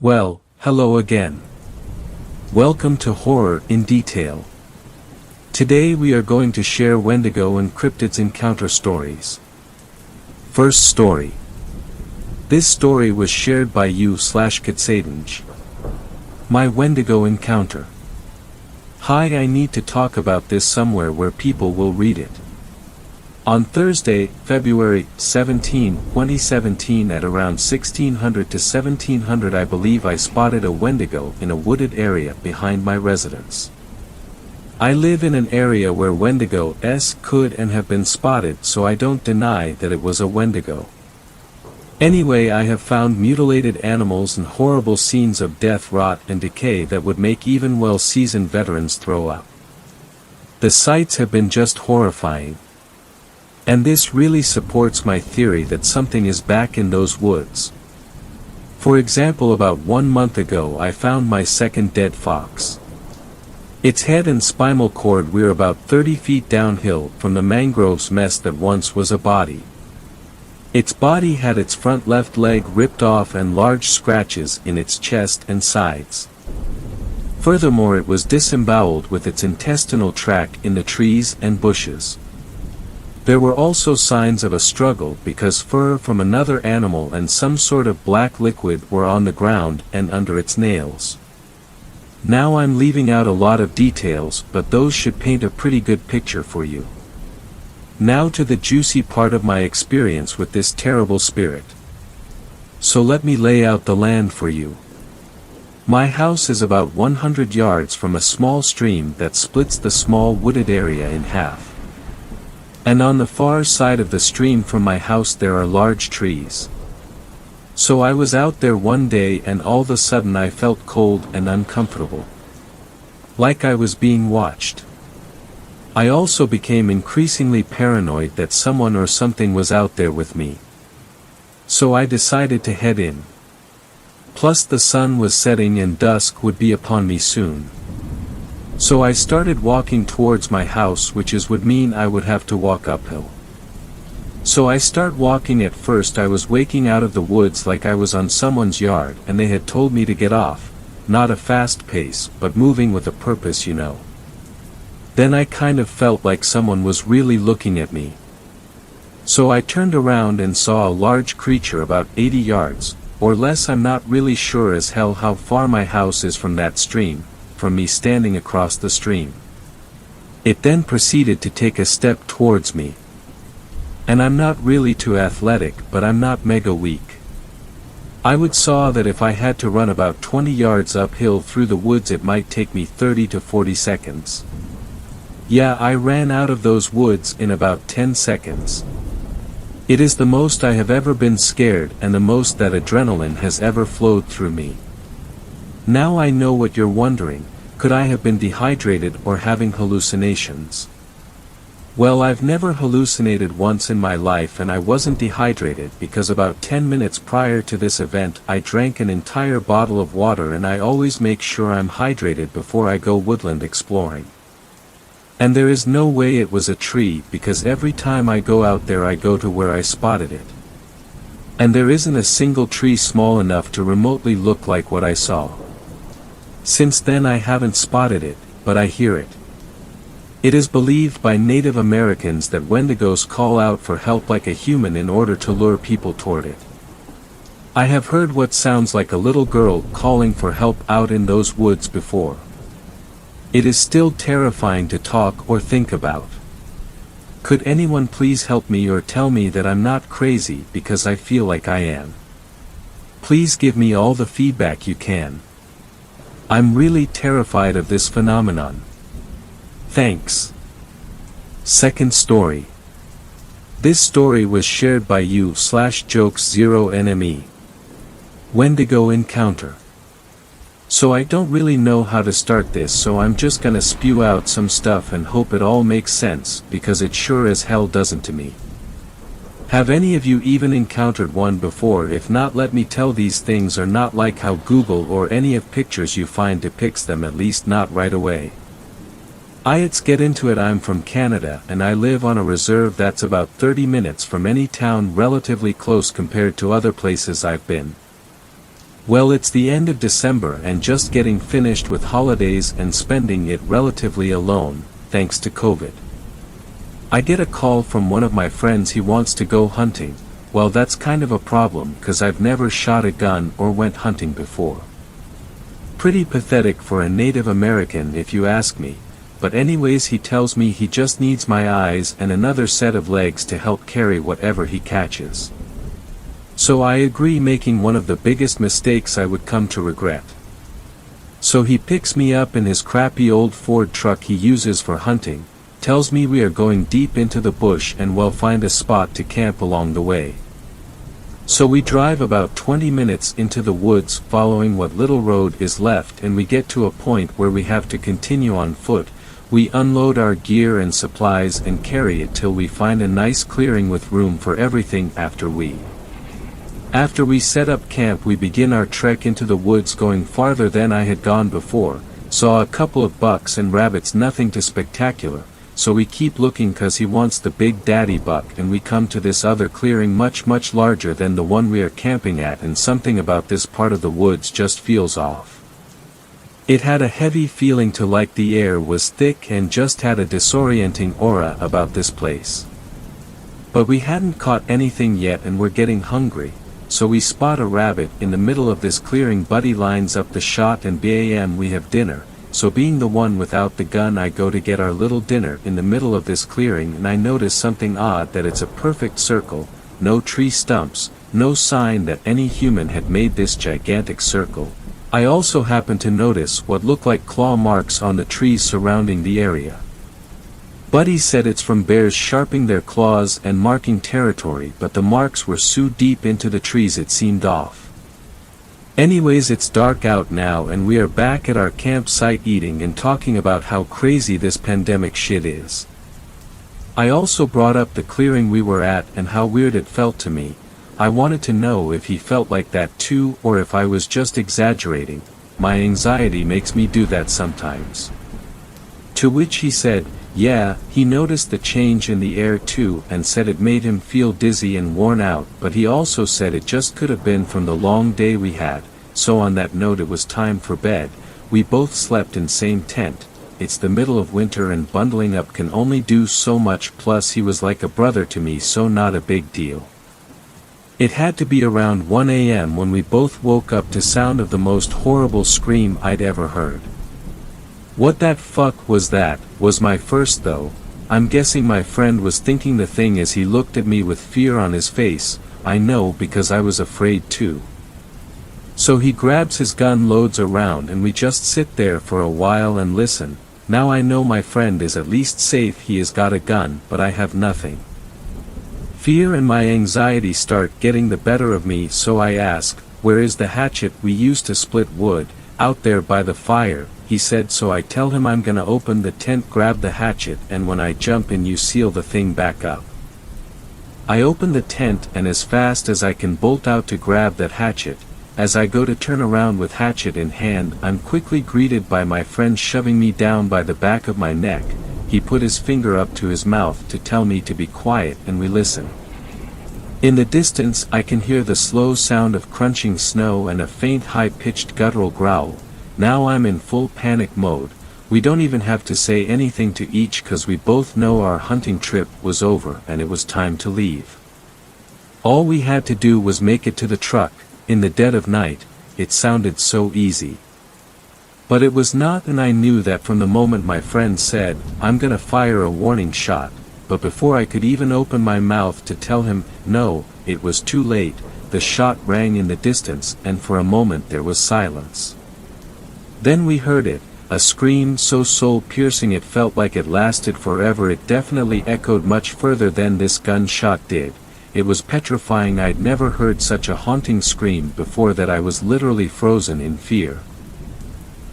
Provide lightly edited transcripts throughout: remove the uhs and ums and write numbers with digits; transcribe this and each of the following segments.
Well, hello again. Welcome to Horror in Detail. Today we are going to share Wendigo and cryptids encounter stories. First story. This story was shared by you/Katsadange. My Wendigo encounter. Hi, I need to talk about this somewhere where people will read it. On Thursday, February 17, 2017 at around 1600 to 1700 I believe I spotted a Wendigo in a wooded area behind my residence. I live in an area where Wendigos could and have been spotted, so I don't deny that it was a Wendigo. Anyway, I have found mutilated animals and horrible scenes of death, rot and decay that would make even well-seasoned veterans throw up. The sights have been just horrifying. And this really supports my theory that something is back in those woods. For example, about 1 month ago I found my second dead fox. Its head and spinal cord were about 30 feet downhill from the mangroves mess that once was a body. Its body had its front left leg ripped off and large scratches in its chest and sides. Furthermore, it was disemboweled with its intestinal tract in the trees and bushes. There were also signs of a struggle because fur from another animal and some sort of black liquid were on the ground and under its nails. Now I'm leaving out a lot of details, but those should paint a pretty good picture for you. Now to the juicy part of my experience with this terrible spirit. So let me lay out the land for you. My house is about 100 yards from a small stream that splits the small wooded area in half. And on the far side of the stream from my house there are large trees. So I was out there one day and all of a sudden I felt cold and uncomfortable. Like I was being watched. I also became increasingly paranoid that someone or something was out there with me. So I decided to head in. Plus the sun was setting and dusk would be upon me soon. So I started walking towards my house, which would mean I would have to walk uphill. So I start walking. At first I was waking out of the woods like I was on someone's yard and they had told me to get off, not a fast pace but moving with a purpose, you know. Then I kind of felt like someone was really looking at me. So I turned around and saw a large creature about 80 yards, or less. I'm not really sure as hell how far my house is from that stream, from me standing across the stream. It then proceeded to take a step towards me. And I'm not really too athletic, but I'm not mega weak. I would saw that if I had to run about 20 yards uphill through the woods it might take me 30 to 40 seconds. Yeah, I ran out of those woods in about 10 seconds. It is the most I have ever been scared and the most that adrenaline has ever flowed through me. Now I know what you're wondering, could I have been dehydrated or having hallucinations? Well, I've never hallucinated once in my life and I wasn't dehydrated because about 10 minutes prior to this event I drank an entire bottle of water, and I always make sure I'm hydrated before I go woodland exploring. And there is no way it was a tree because every time I go out there I go to where I spotted it. And there isn't a single tree small enough to remotely look like what I saw. Since then I haven't spotted it, but I hear it. It is believed by Native Americans that Wendigos call out for help like a human in order to lure people toward it. I have heard what sounds like a little girl calling for help out in those woods before. It is still terrifying to talk or think about. Could anyone please help me or tell me that I'm not crazy, because I feel like I am. Please give me all the feedback you can. I'm really terrified of this phenomenon. Thanks. Second story. This story was shared by you/jokes0nme. Wendigo encounter. So I don't really know how to start this, so I'm just gonna spew out some stuff and hope it all makes sense, because it sure as hell doesn't to me. Have any of you even encountered one before? If not, let me tell, these things are not like how Google or any of pictures you find depicts them, at least not right away. Let's get into it. I'm from Canada and I live on a reserve that's about 30 minutes from any town, relatively close compared to other places I've been. Well, it's the end of December and just getting finished with holidays and spending it relatively alone, thanks to COVID. I get a call from one of my friends. He wants to go hunting. Well, that's kind of a problem cause I've never shot a gun or went hunting before. Pretty pathetic for a Native American if you ask me, but anyways he tells me he just needs my eyes and another set of legs to help carry whatever he catches. So I agree, making one of the biggest mistakes I would come to regret. So he picks me up in his crappy old Ford truck he uses for hunting, tells me we are going deep into the bush and we'll find a spot to camp along the way. So we drive about 20 minutes into the woods following what little road is left, and we get to a point where we have to continue on foot. We unload our gear and supplies and carry it till we find a nice clearing with room for everything. After we set up camp, we begin our trek into the woods, going farther than I had gone before. Saw a couple of bucks and rabbits, nothing too spectacular, so we keep looking cause he wants the big daddy buck, and we come to this other clearing much larger than the one we are camping at, and something about this part of the woods just feels off. It had a heavy feeling to, like the air was thick and just had a disorienting aura about this place. But we hadn't caught anything yet and we're getting hungry, so we spot a rabbit in the middle of this clearing. Buddy lines up the shot and bam, we have dinner. So being the one without the gun, I go to get our little dinner in the middle of this clearing, and I notice something odd, that it's a perfect circle, no tree stumps, no sign that any human had made this gigantic circle. I also happen to notice what look like claw marks on the trees surrounding the area. Buddy said it's from bears sharpening their claws and marking territory, but the marks were so deep into the trees it seemed off. Anyways, it's dark out now and we are back at our campsite eating and talking about how crazy this pandemic shit is. I also brought up the clearing we were at and how weird it felt to me. I wanted to know if he felt like that too, or if I was just exaggerating. My anxiety makes me do that sometimes. To which he said, yeah, he noticed the change in the air too and said it made him feel dizzy and worn out, but he also said it just could have been from the long day we had. So on that note, it was time for bed. We both slept in same tent. It's the middle of winter and bundling up can only do so much, plus he was like a brother to me, so not a big deal. It had to be around 1 a.m. when we both woke up to sound of the most horrible scream I'd ever heard. What that fuck was that, was my first though. I'm guessing my friend was thinking the thing as he looked at me with fear on his face. I know, because I was afraid too. So he grabs his gun, loads around, and we just sit there for a while and listen. Now I know my friend is at least safe, he has got a gun, but I have nothing. Fear and my anxiety start getting the better of me, so I ask, where is the hatchet we used to split wood? Out there by the fire, he said. So I tell him I'm gonna open the tent, grab the hatchet, and when I jump in you seal the thing back up. I open the tent and as fast as I can bolt out to grab that hatchet. As I go to turn around with hatchet in hand, I'm quickly greeted by my friend shoving me down by the back of my neck. He put his finger up to his mouth to tell me to be quiet, and we listen. In the distance I can hear the slow sound of crunching snow and a faint high-pitched guttural growl. Now I'm in full panic mode. We don't even have to say anything to each cause we both know our hunting trip was over and it was time to leave. All we had to do was make it to the truck. In the dead of night, it sounded so easy. But it was not, and I knew that from the moment my friend said, I'm gonna fire a warning shot. But before I could even open my mouth to tell him no, it was too late. The shot rang in the distance, and for a moment there was silence. Then we heard it, a scream so soul-piercing it felt like it lasted forever. It definitely echoed much further than this gunshot did. It was petrifying. I'd never heard such a haunting scream before, that I was literally frozen in fear.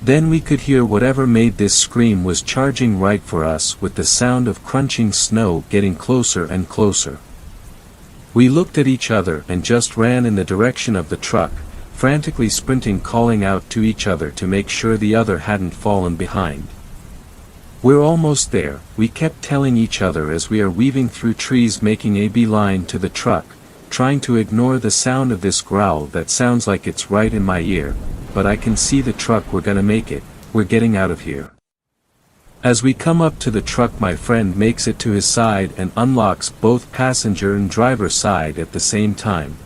Then we could hear whatever made this scream was charging right for us, with the sound of crunching snow getting closer and closer. We looked at each other and just ran in the direction of the truck, frantically sprinting, calling out to each other to make sure the other hadn't fallen behind. We're almost there, we kept telling each other as we are weaving through trees, making a beeline to the truck. trying to ignore the sound of this growl that sounds like it's right in my ear, but I can see the truck. We're gonna make it, we're getting out of here. As we come up to the truck, my friend makes it to his side and unlocks both passenger and driver side at the same time.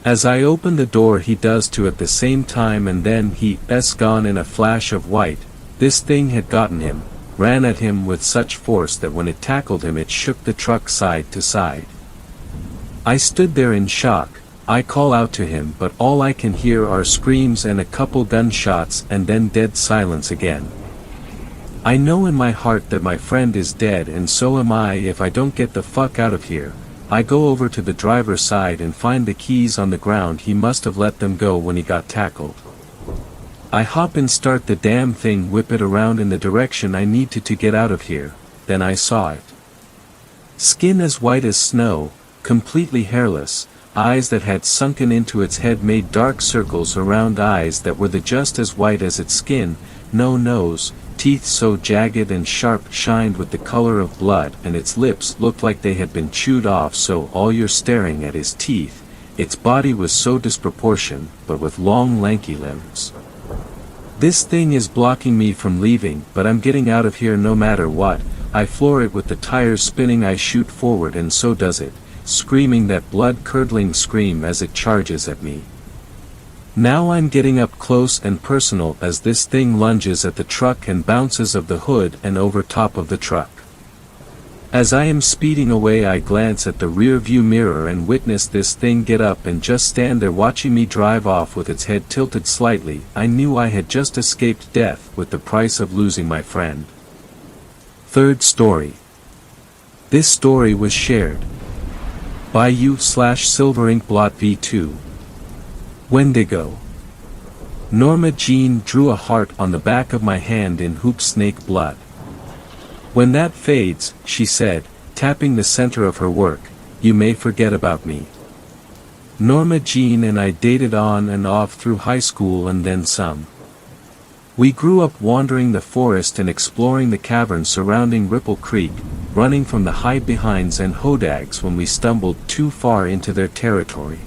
As I open the door, he does too at the same time, and then he's gone in a flash of white. This thing had gotten him, ran at him with such force that when it tackled him it shook the truck side to side. I stood there in shock. I call out to him, but all I can hear are screams and a couple gunshots and then dead silence again. I know in my heart that my friend is dead, and so am I if I don't get the fuck out of here. I go over to the driver's side and find the keys on the ground. He must have let them go when he got tackled. I hop and start the damn thing, whip it around in the direction I need to get out of here. Then I saw it. Skin as white as snow, completely hairless, eyes that had sunken into its head made dark circles around eyes that were just as white as its skin, no nose, teeth so jagged and sharp shined with the color of blood, and its lips looked like they had been chewed off, so all you're staring at is teeth. Its body was so disproportioned, but with long lanky limbs. This thing is blocking me from leaving, but I'm getting out of here no matter what. I floor it with the tires spinning. I shoot forward, and so does it, screaming that blood-curdling scream as it charges at me. Now I'm getting up close and personal as this thing lunges at the truck and bounces of the hood and over top of the truck. As I am speeding away, I glance at the rear view mirror and witness this thing get up and just stand there watching me drive off with its head tilted slightly. I knew I had just escaped death with the price of losing my friend. Third story. This story was shared by u/SilverInkBlot V2. Wendigo. Norma Jean drew a heart on the back of my hand in hoop snake blood. When that fades, she said, tapping the center of her work, you may forget about me. Norma Jean and I dated on and off through high school and then some. We grew up wandering the forest and exploring the caverns surrounding Ripple Creek, running from the hide-behinds and hodags when we stumbled too far into their territory.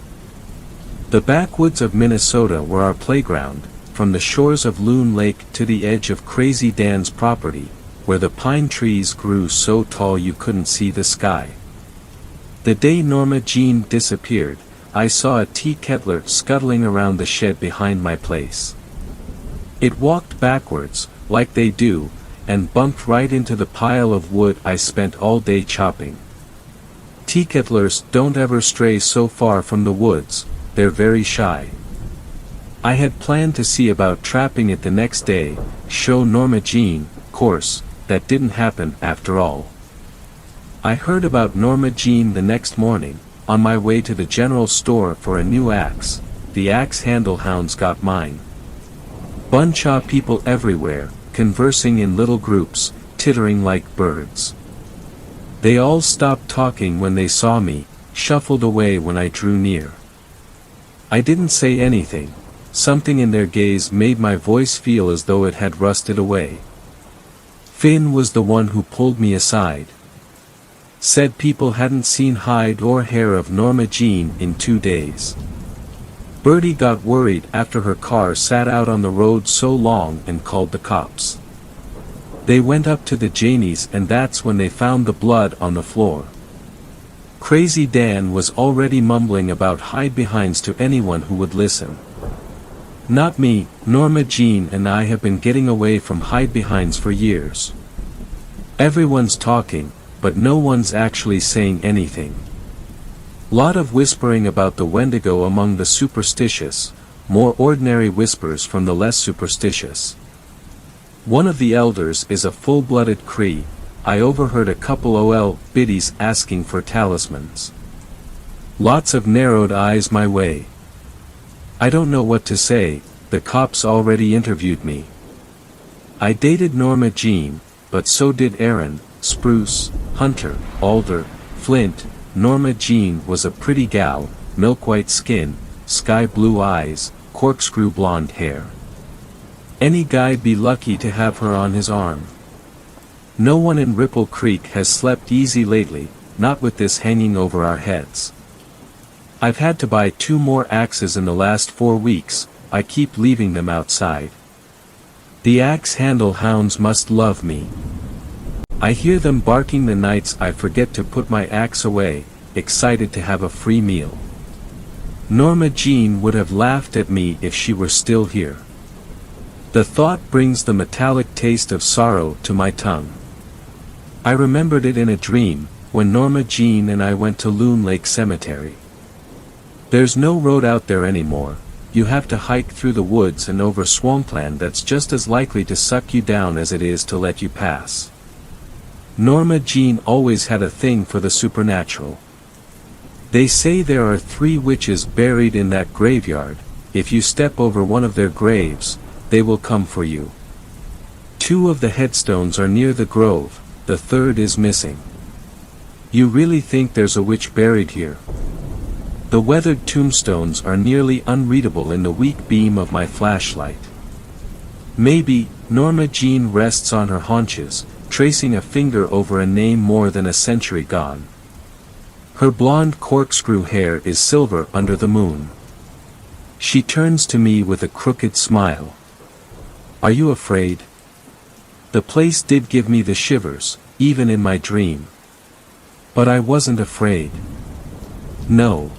The backwoods of Minnesota were our playground, from the shores of Loon Lake to the edge of Crazy Dan's property, where the pine trees grew so tall you couldn't see the sky. The day Norma Jean disappeared, I saw a tea kettler scuttling around the shed behind my place. It walked backwards, like they do, and bumped right into the pile of wood I spent all day chopping. Tea kettlers don't ever stray so far from the woods. They're very shy. I had planned to see about trapping it the next day, show Norma Jean. Course, that didn't happen after all. I heard about Norma Jean the next morning, on my way to the general store for a new axe. The axe handle hounds got mine. Bunch of people everywhere, conversing in little groups, tittering like birds. They all stopped talking when they saw me, shuffled away when I drew near. I didn't say anything. Something in their gaze made my voice feel as though it had rusted away. Finn was the one who pulled me aside. Said people hadn't seen hide or hair of Norma Jean in 2 days. Bertie got worried after her car sat out on the road so long and called the cops. They went up to the Janeys, and that's when they found the blood on the floor. Crazy Dan was already mumbling about hide-behinds to anyone who would listen. Not me. Norma Jean and I have been getting away from hide-behinds for years. Everyone's talking, but no one's actually saying anything. Lot of whispering about the Wendigo among the superstitious, more ordinary whispers from the less superstitious. One of the elders is a full-blooded Cree. I overheard a couple ol' biddies asking for talismans. Lots of narrowed eyes my way. I don't know what to say. The cops already interviewed me. I dated Norma Jean, but so did Aaron, Spruce, Hunter, Alder, Flint. Norma Jean was a pretty gal, milk-white skin, sky-blue eyes, corkscrew blonde hair. Any guy'd be lucky to have her on his arm. No one in Ripple Creek has slept easy lately, not with this hanging over our heads. I've had to buy 2 more axes in the last 4 weeks, I keep leaving them outside. The axe handle hounds must love me. I hear them barking the nights I forget to put my axe away, excited to have a free meal. Norma Jean would have laughed at me if she were still here. The thought brings the metallic taste of sorrow to my tongue. I remembered it in a dream, when Norma Jean and I went to Loon Lake Cemetery. There's no road out there anymore, you have to hike through the woods and over swampland that's just as likely to suck you down as it is to let you pass. Norma Jean always had a thing for the supernatural. They say there are 3 witches buried in that graveyard. If you step over one of their graves, they will come for you. 2 of the headstones are near the grove, the 3rd is missing. You really think there's a witch buried here? The weathered tombstones are nearly unreadable in the weak beam of my flashlight. Maybe, Norma Jean rests on her haunches, tracing a finger over a name more than a century gone. Her blonde corkscrew hair is silver under the moon. She turns to me with a crooked smile. Are you afraid? The place did give me the shivers, even in my dream. But I wasn't afraid. No.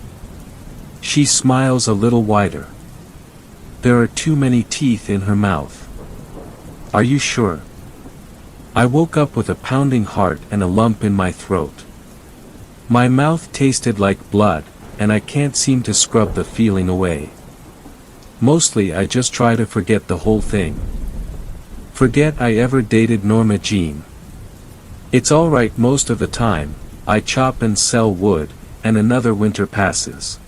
She smiles a little wider. There are too many teeth in her mouth. Are you sure? I woke up with a pounding heart and a lump in my throat. My mouth tasted like blood, and I can't seem to scrub the feeling away. Mostly I just try to forget the whole thing. Forget I ever dated Norma Jean. It's alright most of the time, I chop and sell wood, and another winter passes.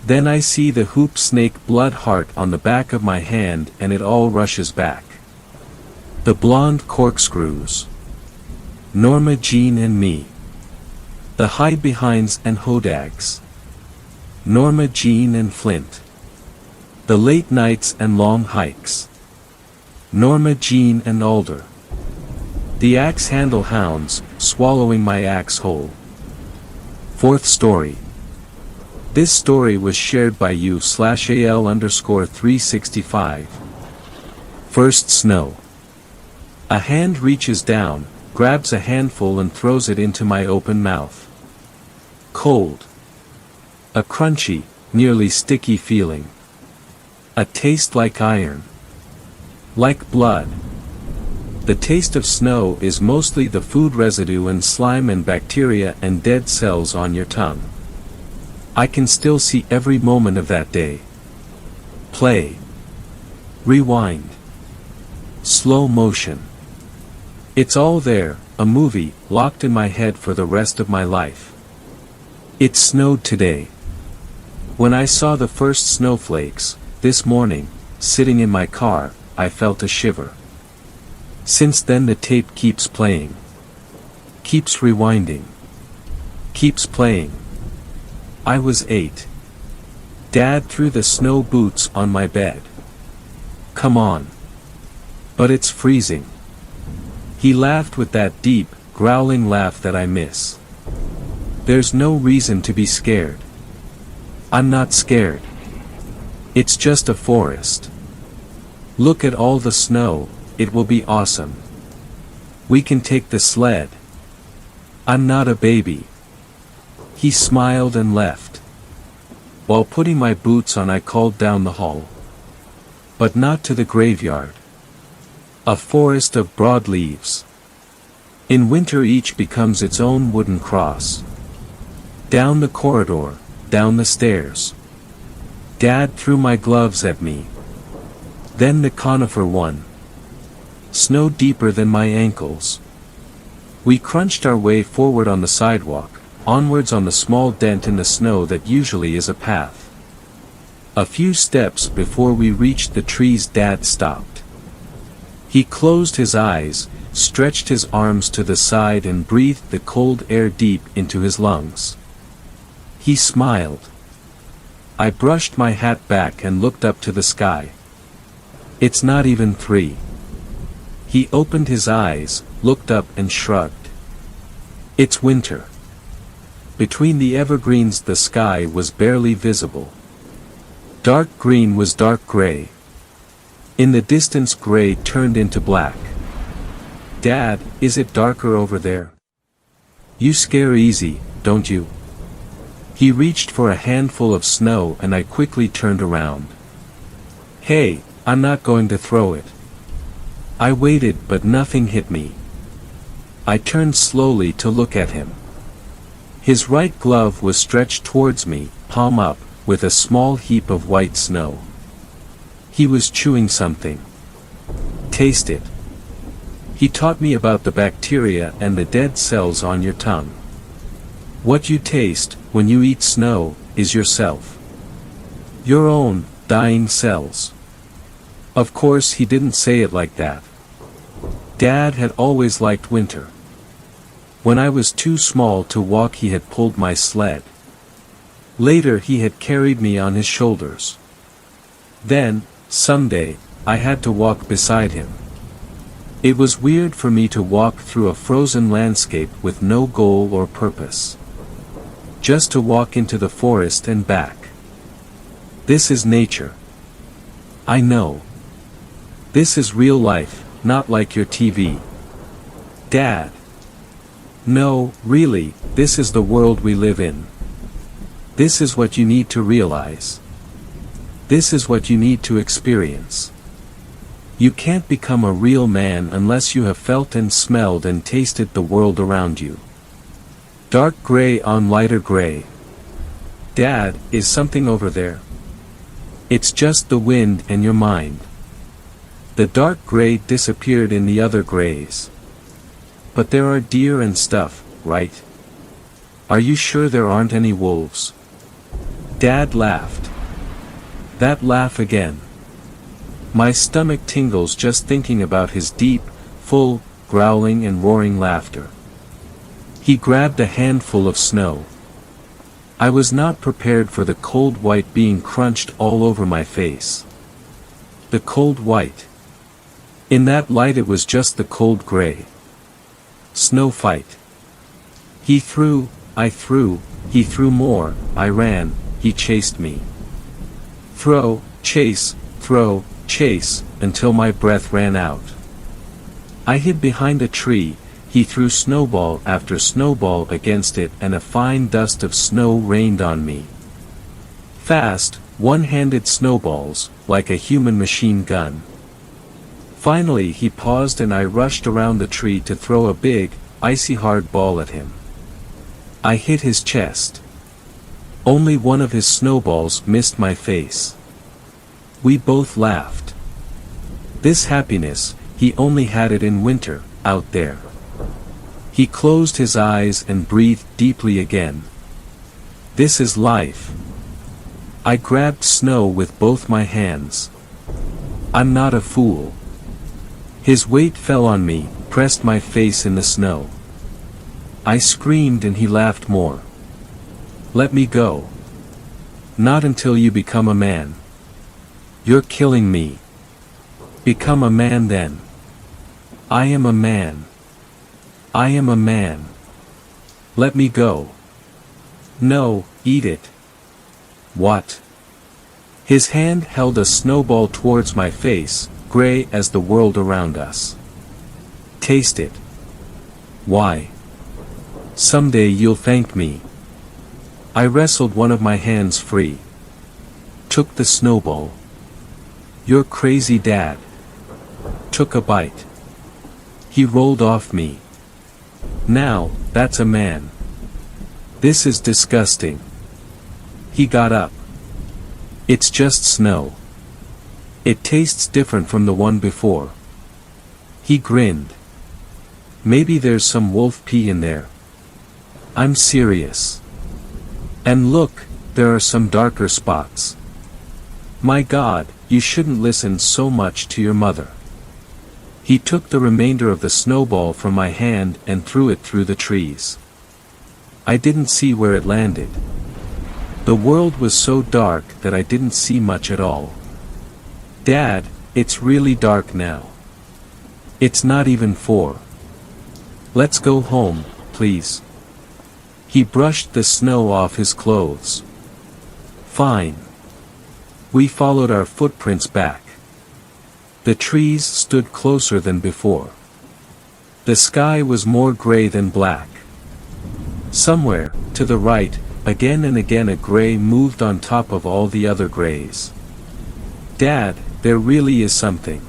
Then I see the hoop snake blood heart on the back of my hand and it all rushes back. The blonde corkscrews. Norma Jean and me. The hide-behinds and hodags. Norma Jean and Flint. The late nights and long hikes. Norma Jean and Alder. The axe-handle hounds, swallowing my axe whole. 4th story. This story was shared by you/AL_365. First snow. A hand reaches down, grabs a handful and throws it into my open mouth. Cold. A crunchy, nearly sticky feeling. A taste like iron. Like blood. The taste of snow is mostly the food residue and slime and bacteria and dead cells on your tongue. I can still see every moment of that day. Play. Rewind. Slow motion. It's all there, a movie, locked in my head for the rest of my life. It snowed today. When I saw the first snowflakes, this morning, sitting in my car, I felt a shiver. Since then the tape keeps playing. Keeps rewinding. Keeps playing. I was 8. Dad threw the snow boots on my bed. Come on. But it's freezing. He laughed with that deep, growling laugh that I miss. There's no reason to be scared. I'm not scared. It's just a forest. Look at all the snow, it will be awesome. We can take the sled. I'm not a baby. He smiled and left. While putting my boots on I called down the hall. But not to the graveyard. A forest of broad leaves. In winter each becomes its own wooden cross. Down the corridor, down the stairs. Dad threw my gloves at me. Then the conifer one. Snow deeper than my ankles. We crunched our way forward on the sidewalk, onwards on the small dent in the snow that usually is a path. A few steps before we reached the trees Dad stopped. He closed his eyes, stretched his arms to the side and breathed the cold air deep into his lungs. He smiled. I brushed my hat back and looked up to the sky. It's not even 3. He opened his eyes, looked up and shrugged. It's winter. Between the evergreens the sky was barely visible. Dark green was dark gray. In the distance gray turned into black. Dad, is it darker over there? You scare easy, don't you? He reached for a handful of snow and I quickly turned around. Hey, I'm not going to throw it. I waited but nothing hit me. I turned slowly to look at him. His right glove was stretched towards me, palm up, with a small heap of white snow. He was chewing something. Taste it. He taught me about the bacteria and the dead cells on your tongue. What you taste, when you eat snow, is yourself. Your own, dying cells. Of course he didn't say it like that. Dad had always liked winter. When I was too small to walk he had pulled my sled. Later he had carried me on his shoulders. Then, someday, I had to walk beside him. It was weird for me to walk through a frozen landscape with no goal or purpose. Just to walk into the forest and back. This is nature. I know. This is real life, not like your TV. Dad. No, really, this is the world we live in. This is what you need to realize. This is what you need to experience. You can't become a real man unless you have felt and smelled and tasted the world around you. Dark gray on lighter gray. Dad, is something over there? It's just the wind and your mind. The dark gray disappeared in the other grays. But there are deer and stuff, right? Are you sure there aren't any wolves? Dad laughed. That laugh again. My stomach tingles just thinking about his deep, full, growling and roaring laughter. He grabbed a handful of snow. I was not prepared for the cold white being crunched all over my face. The cold white. In that light it was just the cold gray. Snow fight. He threw, I threw, he threw more, I ran, he chased me. Throw, chase, until my breath ran out. I hid behind a tree, he threw snowball after snowball against it and a fine dust of snow rained on me. Fast, one-handed snowballs, like a human machine gun. Finally he paused and I rushed around the tree to throw a big, icy hard ball at him. I hit his chest. Only one of his snowballs missed my face. We both laughed. This happiness, he only had it in winter, out there. He closed his eyes and breathed deeply again. This is life. I grabbed snow with both my hands. I'm not a fool. His weight fell on me, pressed my face in the snow. I screamed and he laughed more. Let me go. Not until you become a man. You're killing me. Become a man then. I am a man. I am a man. Let me go. No, eat it. What? His hand held a snowball towards my face, gray as the world around us. Taste it. Why? Someday you'll thank me. I wrestled one of my hands free. Took the snowball. You're crazy, Dad. Took a bite. He rolled off me. Now, that's a man. This is disgusting. He got up. It's just snow. It tastes different from the one before. He grinned. Maybe there's some wolf pee in there. I'm serious. And look, there are some darker spots. My God, you shouldn't listen so much to your mother. He took the remainder of the snowball from my hand and threw it through the trees. I didn't see where it landed. The world was so dark that I didn't see much at all. Dad, it's really dark now. It's not even 4. Let's go home, please. He brushed the snow off his clothes. Fine. We followed our footprints back. The trees stood closer than before. The sky was more gray than black. Somewhere, to the right, again and again a gray moved on top of all the other grays. Dad, there really is something.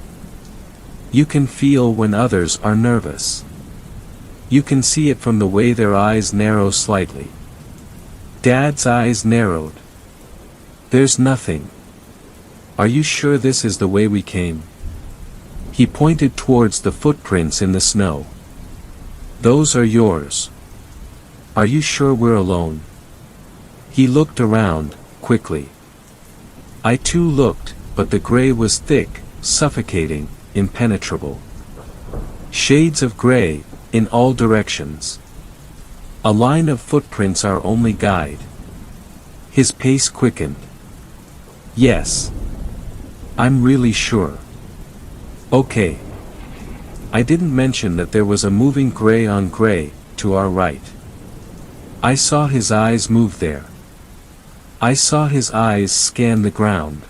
You can feel when others are nervous. You can see it from the way their eyes narrow slightly. Dad's eyes narrowed. There's nothing. Are you sure this is the way we came? He pointed towards the footprints in the snow. Those are yours. Are you sure we're alone? He looked around, quickly. I too looked, but the gray was thick, suffocating, impenetrable. Shades of gray, in all directions. A line of footprints our only guide. His pace quickened. Yes. I'm really sure. Okay. I didn't mention that there was a moving gray on gray, to our right. I saw his eyes move there. I saw his eyes scan the ground.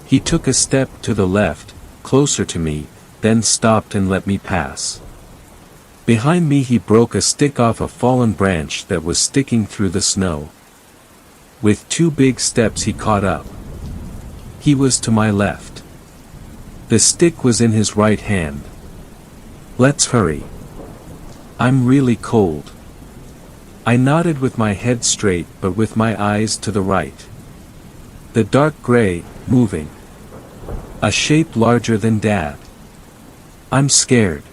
He took a step to the left, closer to me, then stopped and let me pass. Behind me he broke a stick off a fallen branch that was sticking through the snow. With 2 big steps he caught up. He was to my left. The stick was in his right hand. Let's hurry. I'm really cold. I nodded with my head straight but with my eyes to the right. The dark gray, moving. A shape larger than Dad. I'm scared.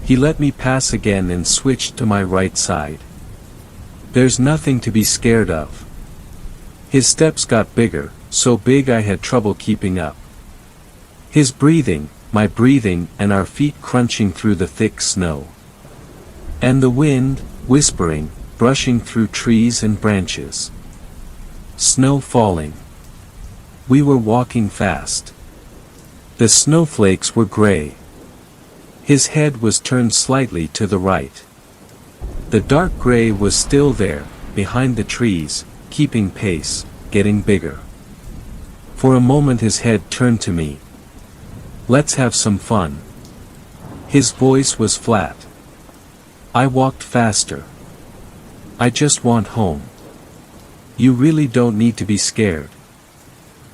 He let me pass again and switched to my right side. There's nothing to be scared of. His steps got bigger, so big I had trouble keeping up. His breathing, my breathing, and our feet crunching through the thick snow. And the wind, whispering, brushing through trees and branches. Snow falling. We were walking fast. The snowflakes were gray. His head was turned slightly to the right. The dark gray was still there, behind the trees, keeping pace, getting bigger. For a moment his head turned to me. Let's have some fun. His voice was flat. I walked faster. I just want home. You really don't need to be scared.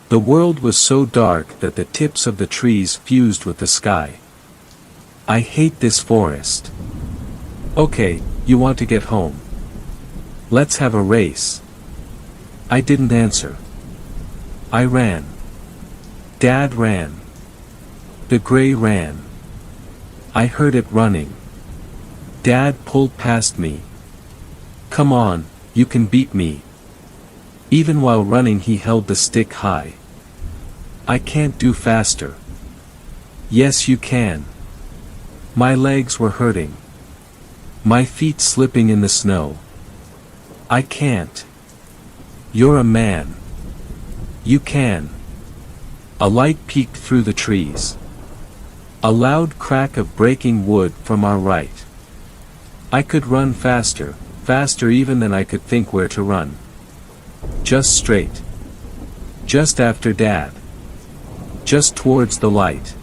The world was so dark that the tips of the trees fused with the sky. I hate this forest. Okay, you want to get home. Let's have a race. I didn't answer. I ran. Dad ran. The gray ran. I heard it running. Dad pulled past me. Come on, you can beat me. Even while running he held the stick high. I can't do faster. Yes you can. My legs were hurting. My feet slipping in the snow. I can't. You're a man. You can. A light peeked through the trees. A loud crack of breaking wood from our right. I could run faster, faster even than I could think where to run. Just straight. Just after Dad. Just towards the light.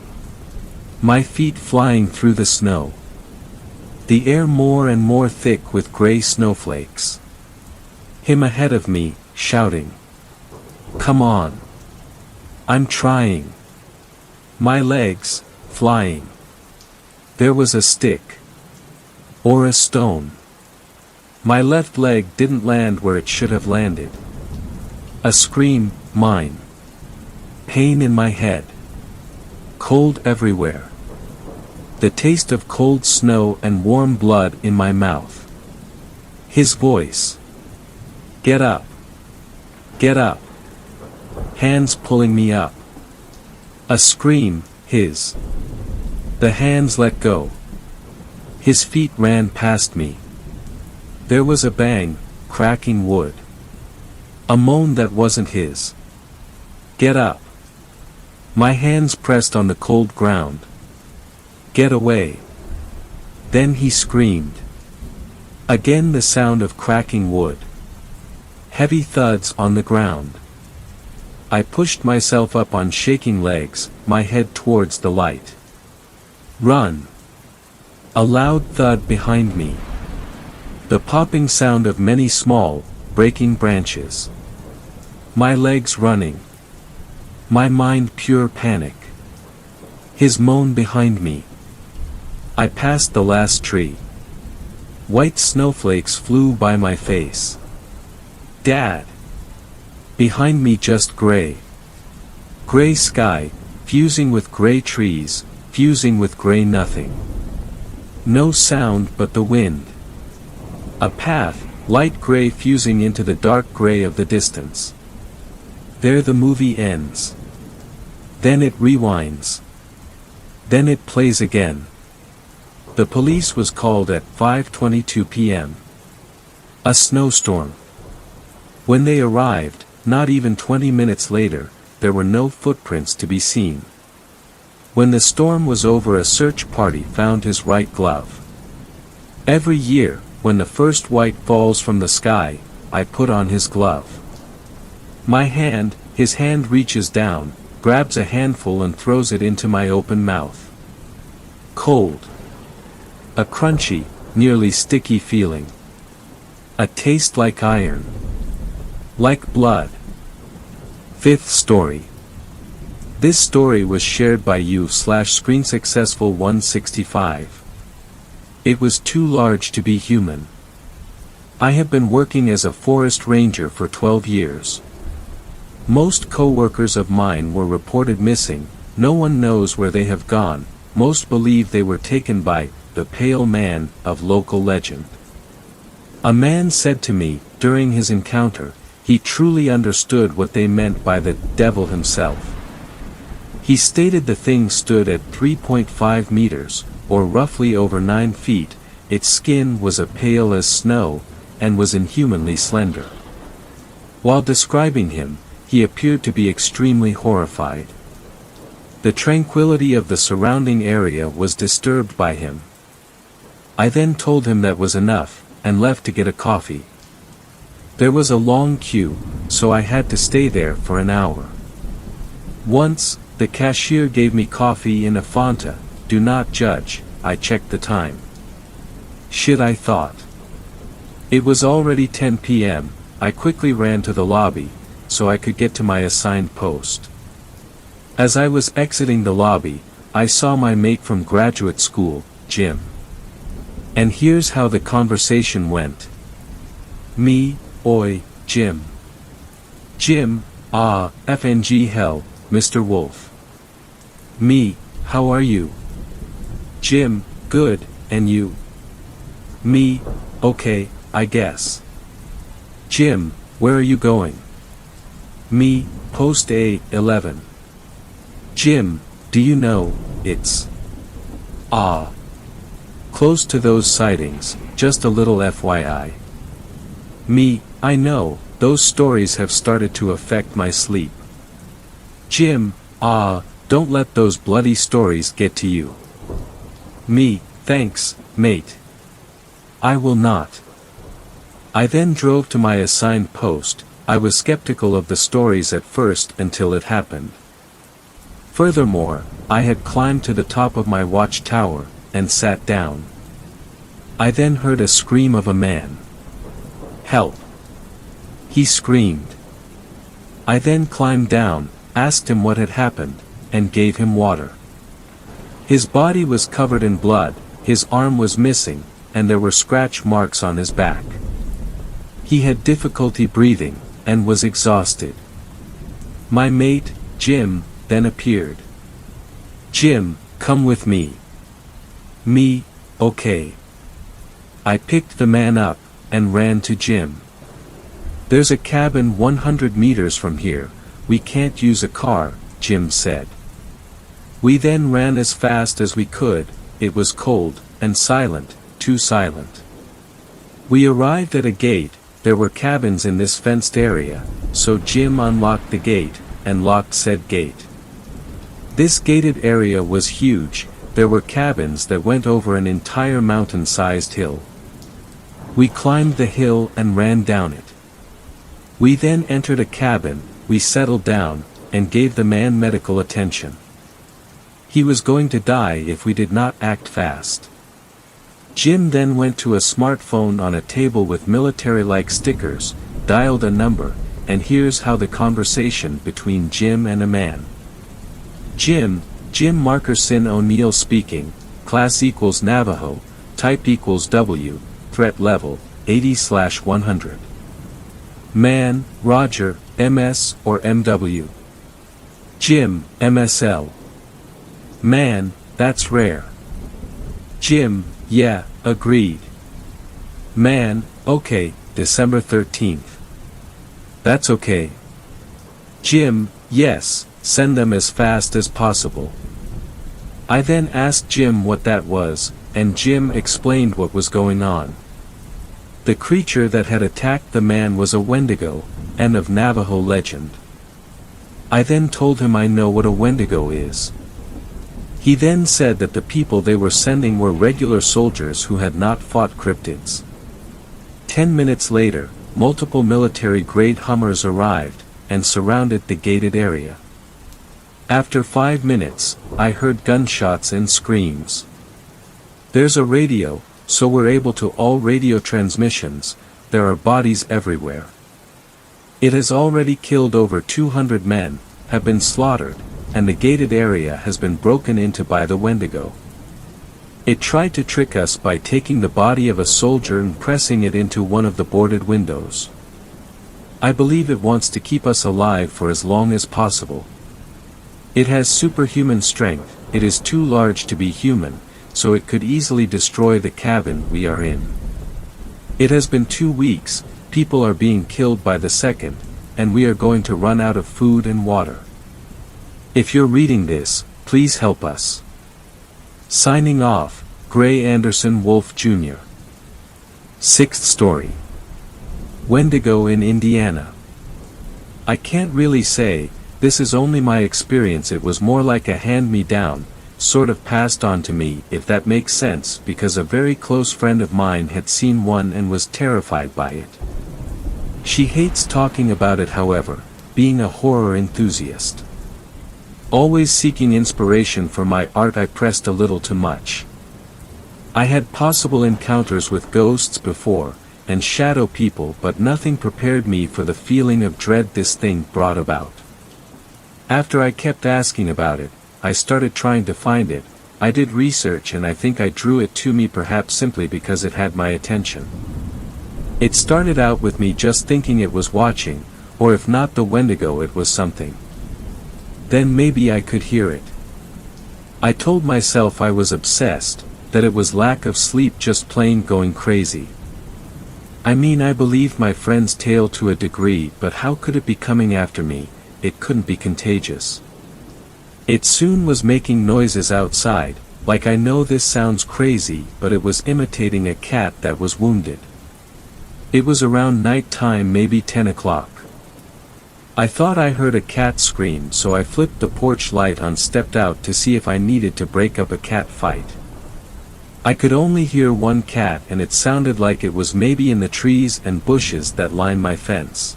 My feet flying through the snow. The air more and more thick with gray snowflakes. Him ahead of me, shouting. Come on. I'm trying. My legs, flying. There was a stick. Or a stone. My left leg didn't land where it should have landed. A scream, mine. Pain in my head. Cold everywhere. The taste of cold snow and warm blood in my mouth. His voice. Get up. Get up. Hands pulling me up. A scream, his. The hands let go. His feet ran past me. There was a bang, cracking wood. A moan that wasn't his. Get up. My hands pressed on the cold ground. Get away. Then he screamed. Again the sound of cracking wood. Heavy thuds on the ground. I pushed myself up on shaking legs, my head towards the light. Run! A loud thud behind me. The popping sound of many small, breaking branches. My legs running. My mind pure panic. His moan behind me. I passed the last tree. White snowflakes flew by my face. Dad! Behind me just gray. Gray sky, fusing with gray trees, fusing with gray nothing. No sound but the wind. A path, light gray fusing into the dark gray of the distance. There the movie ends. Then it rewinds. Then it plays again. The police was called at 5:22 p.m. A snowstorm. When they arrived, not even 20 minutes later, there were no footprints to be seen. When the storm was over, a search party found his right glove. Every year, when the first white falls from the sky, I put on his glove. His hand reaches down, grabs a handful and throws it into my open mouth. Cold. A crunchy, nearly sticky feeling. A taste like iron. Like blood. Fifth story. This story was shared by you/ScreenSuccessful165. It was too large to be human. I have been working as a forest ranger for 12 years. Most co-workers of mine were reported missing, no one knows where they have gone, most believe they were taken by the pale man of local legend. A man said to me, during his encounter, he truly understood what they meant by the devil himself. He stated the thing stood at 3.5 meters, or roughly over 9 feet, its skin was as pale as snow, and was inhumanly slender. While describing him, he appeared to be extremely horrified. The tranquility of the surrounding area was disturbed by him. I then told him that was enough, and left to get a coffee. There was a long queue, so I had to stay there for an hour. Once, the cashier gave me coffee in a Fanta. Do not judge, I checked the time. Shit, I thought. It was already 10 p.m., I quickly ran to the lobby, so I could get to my assigned post. As I was exiting the lobby, I saw my mate from graduate school, Jim. And here's how the conversation went. Me, oi, Jim. Jim, ah, FNG hell, Mr. Wolf. Me, how are you? Jim, good, and you? Me, okay, I guess. Jim, where are you going? Me, post A11. Jim, do you know, it's close to those sightings, just a little FYI. Me, I know, those stories have started to affect my sleep. Jim, don't let those bloody stories get to you. Me, thanks, mate. I will not. I then drove to my assigned post. I was skeptical of the stories at first until it happened. Furthermore, I had climbed to the top of my watchtower, and sat down. I then heard a scream of a man. Help! He screamed. I then climbed down, asked him what had happened, and gave him water. His body was covered in blood, his arm was missing, and there were scratch marks on his back. He had difficulty breathing, and was exhausted. My mate, Jim, then appeared. Jim, come with me. Me, okay. I picked the man up, and ran to Jim. There's a cabin 100 meters from here, we can't use a car, Jim said. We then ran as fast as we could, it was cold, and silent, too silent. We arrived at a gate, there were cabins in this fenced area, so Jim unlocked the gate, and locked said gate. This gated area was huge, there were cabins that went over an entire mountain-sized hill. We climbed the hill and ran down it. We then entered a cabin, we settled down, and gave the man medical attention. He was going to die if we did not act fast. Jim then went to a smartphone on a table with military-like stickers, dialed a number, and here's how the conversation between Jim and a man. Jim Markerson O'Neill speaking, class equals Navajo, type equals W, threat level, 80/100. Man, Roger, MS or MW. Jim, MSL. Man, that's rare. Jim, yeah, agreed. Man, okay, December 13th. That's okay. Jim, yes, send them as fast as possible. I then asked Jim what that was, and Jim explained what was going on. The creature that had attacked the man was a Wendigo, and of Navajo legend. I then told him I know what a Wendigo is. He then said that the people they were sending were regular soldiers who had not fought cryptids. 10 minutes later, multiple military-grade Hummers arrived, and surrounded the gated area. After 5 minutes, I heard gunshots and screams. There's a radio, so we're able to all radio transmissions, there are bodies everywhere. It has already killed over 200 men, have been slaughtered, and the gated area has been broken into by the Wendigo. It tried to trick us by taking the body of a soldier and pressing it into one of the boarded windows. I believe it wants to keep us alive for as long as possible. It has superhuman strength, it is too large to be human, so it could easily destroy the cabin we are in. It has been 2 weeks, people are being killed by the second, and we are going to run out of food and water. If you're reading this, please help us. Signing off, Gray Anderson Wolf Jr. Sixth story. Wendigo in Indiana. I can't really say, this is only my experience, it was more like a hand-me-down, sort of passed on to me, if that makes sense, because a very close friend of mine had seen one and was terrified by it. She hates talking about it, however, being a horror enthusiast. Always seeking inspiration for my art, I pressed a little too much. I had possible encounters with ghosts before, and shadow people, but nothing prepared me for the feeling of dread this thing brought about. After I kept asking about it, I started trying to find it. I did research and I think I drew it to me, perhaps simply because it had my attention. It started out with me just thinking it was watching, or if not the Wendigo, it was something. Then maybe I could hear it. I told myself I was obsessed, that it was lack of sleep, just plain going crazy. I mean, I believed my friend's tale to a degree, but how could it be coming after me? It couldn't be contagious. It soon was making noises outside, like, I know this sounds crazy, but it was imitating a cat that was wounded. It was around night time, maybe 10 o'clock. I thought I heard a cat scream, so I flipped the porch light on, stepped out to see if I needed to break up a cat fight. I could only hear one cat, and it sounded like it was maybe in the trees and bushes that line my fence.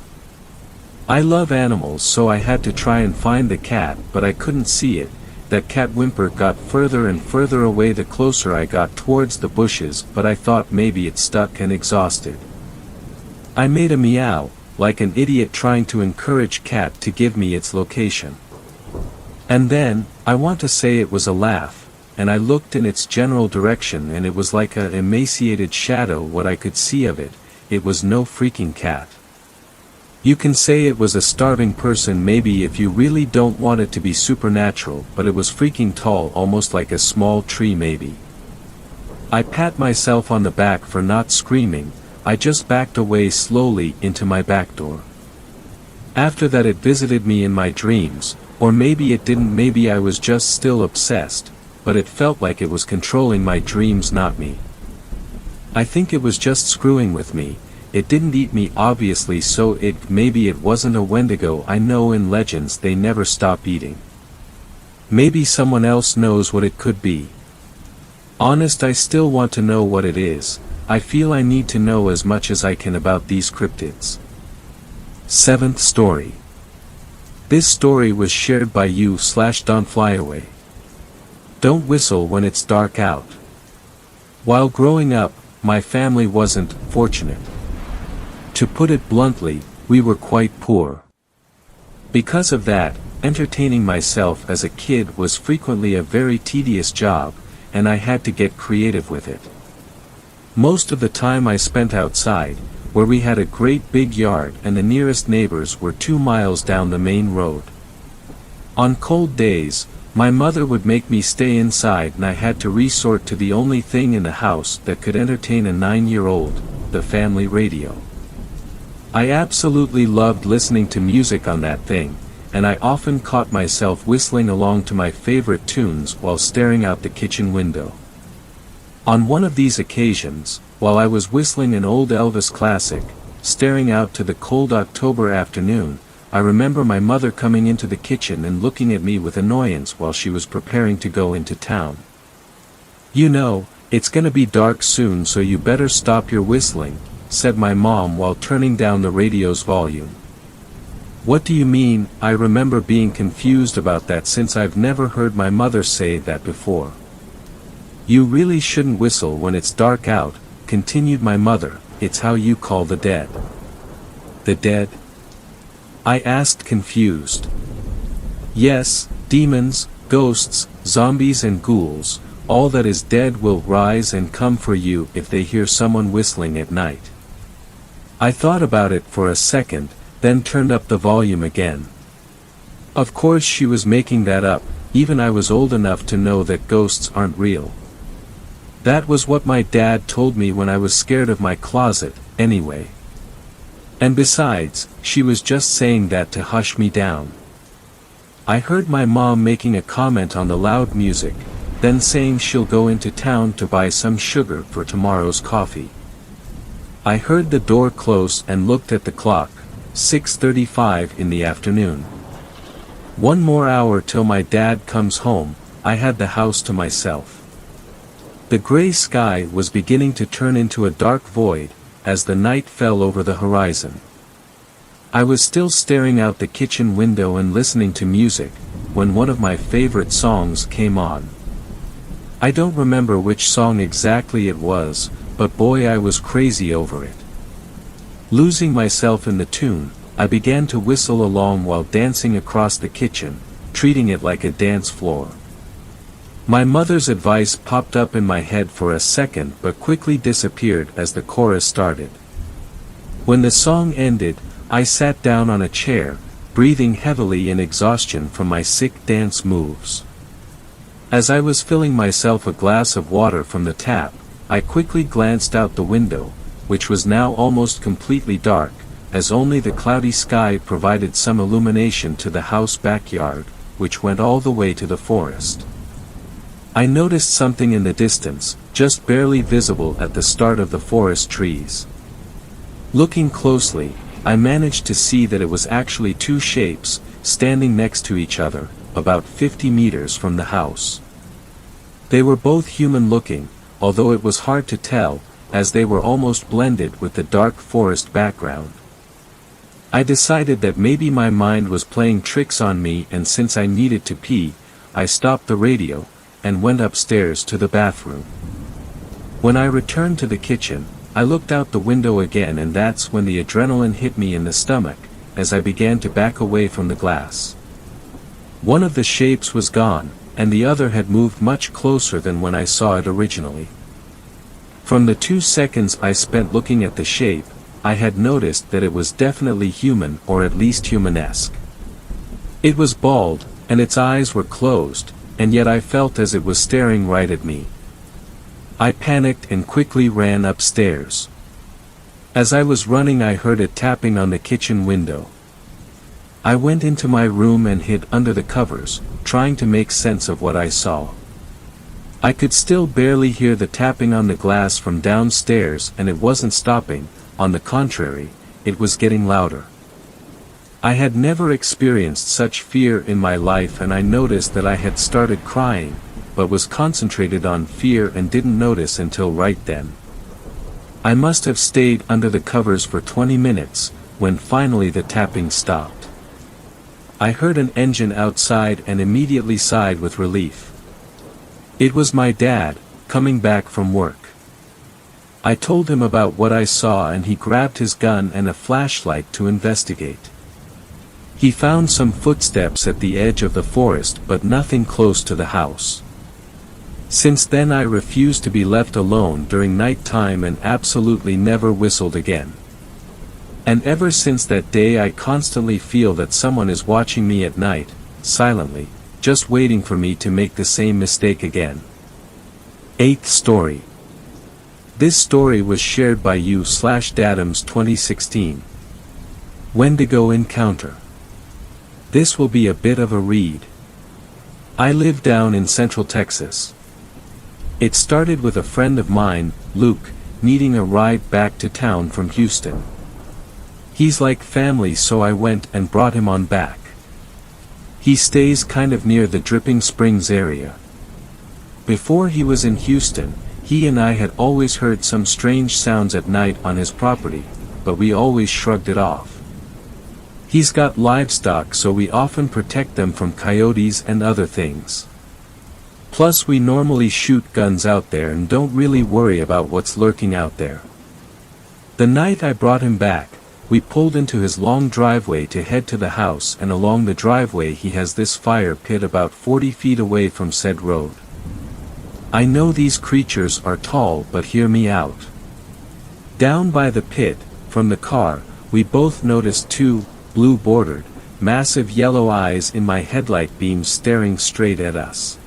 I love animals, so I had to try and find the cat, but I couldn't see it. That cat whimper got further and further away the closer I got towards the bushes, but I thought maybe it's stuck and exhausted. I made a meow, like an idiot trying to encourage cat to give me its location. And then, I want to say it was a laugh, and I looked in its general direction, and it was like an emaciated shadow what I could see of it. It was no freaking cat. You can say it was a starving person maybe if you really don't want it to be supernatural, but it was freaking tall, almost like a small tree maybe. I pat myself on the back for not screaming. I just backed away slowly into my back door. After that it visited me in my dreams, or maybe it didn't, maybe I was just still obsessed, but it felt like it was controlling my dreams, not me. I think it was just screwing with me. It didn't eat me obviously, so maybe it wasn't a Wendigo. I know in legends they never stop eating. Maybe someone else knows what it could be. Honest, I still want to know what it is. I feel I need to know as much as I can about these cryptids. 7th story. This story was shared by you/Donflyaway. Don't whistle when it's dark out. While growing up, my family wasn't fortunate. To put it bluntly, we were quite poor. Because of that, entertaining myself as a kid was frequently a very tedious job, and I had to get creative with it. Most of the time I spent outside, where we had a great big yard and the nearest neighbors were 2 miles down the main road. On cold days, my mother would make me stay inside and I had to resort to the only thing in the house that could entertain a 9-year-old, the family radio. I absolutely loved listening to music on that thing, and I often caught myself whistling along to my favorite tunes while staring out the kitchen window. On one of these occasions, while I was whistling an old Elvis classic, staring out to the cold October afternoon, I remember my mother coming into the kitchen and looking at me with annoyance while she was preparing to go into town. "You know, it's gonna be dark soon, so you better stop your whistling," said my mom while turning down the radio's volume. "What do you mean?" I remember being confused about that since I've never heard my mother say that before. "You really shouldn't whistle when it's dark out," continued my mother, "it's how you call the dead." "The dead?" I asked, confused. "Yes, demons, ghosts, zombies and ghouls, all that is dead will rise and come for you if they hear someone whistling at night." I thought about it for a second, then turned up the volume again. Of course she was making that up, even I was old enough to know that ghosts aren't real. That was what my dad told me when I was scared of my closet, anyway. And besides, she was just saying that to hush me down. I heard my mom making a comment on the loud music, then saying she'll go into town to buy some sugar for tomorrow's coffee. I heard the door close and looked at the clock, 6:35 in the afternoon. One more hour till my dad comes home, I had the house to myself. The gray sky was beginning to turn into a dark void, as the night fell over the horizon. I was still staring out the kitchen window and listening to music, when one of my favorite songs came on. I don't remember which song exactly it was, but boy I was crazy over it. Losing myself in the tune, I began to whistle along while dancing across the kitchen, treating it like a dance floor. My mother's advice popped up in my head for a second but quickly disappeared as the chorus started. When the song ended, I sat down on a chair, breathing heavily in exhaustion from my sick dance moves. As I was filling myself a glass of water from the tap, I quickly glanced out the window, which was now almost completely dark, as only the cloudy sky provided some illumination to the house backyard, which went all the way to the forest. I noticed something in the distance, just barely visible at the start of the forest trees. Looking closely, I managed to see that it was actually 2 shapes, standing next to each other, about 50 meters from the house. They were both human-looking, although it was hard to tell, as they were almost blended with the dark forest background. I decided that maybe my mind was playing tricks on me, and since I needed to pee, I stopped the radio, and went upstairs to the bathroom. When I returned to the kitchen, I looked out the window again, and that's when the adrenaline hit me in the stomach, as I began to back away from the glass. One of the shapes was gone, and the other had moved much closer than when I saw it originally. From the 2 seconds I spent looking at the shape, I had noticed that it was definitely human, or at least humanesque. It was bald, and its eyes were closed, and yet I felt as it was staring right at me. I panicked and quickly ran upstairs. As I was running I heard it tapping on the kitchen window. I went into my room and hid under the covers, trying to make sense of what I saw. I could still barely hear the tapping on the glass from downstairs, and it wasn't stopping, on the contrary, it was getting louder. I had never experienced such fear in my life, and I noticed that I had started crying, but was concentrated on fear and didn't notice until right then. I must have stayed under the covers for 20 minutes, when finally the tapping stopped. I heard an engine outside and immediately sighed with relief. It was my dad, coming back from work. I told him about what I saw and he grabbed his gun and a flashlight to investigate. He found some footsteps at the edge of the forest but nothing close to the house. Since then I refused to be left alone during night time and absolutely never whistled again. And ever since that day I constantly feel that someone is watching me at night, silently, just waiting for me to make the same mistake again. 8th story. This story was shared by you/Dadams 2016. Wendigo Encounter. This will be a bit of a read. I live down in Central Texas. It started with a friend of mine, Luke, needing a ride back to town from Houston. He's like family, so I went and brought him on back. He stays kind of near the Dripping Springs area. Before he was in Houston, he and I had always heard some strange sounds at night on his property, but we always shrugged it off. He's got livestock, so we often protect them from coyotes and other things. Plus we normally shoot guns out there and don't really worry about what's lurking out there. The night I brought him back, we pulled into his long driveway to head to the house, and along the driveway he has this fire pit about 40 feet away from said road. I know these creatures are tall, but hear me out. Down by the pit, from the car, we both noticed two, blue-bordered, massive yellow eyes in my headlight beams staring straight at us.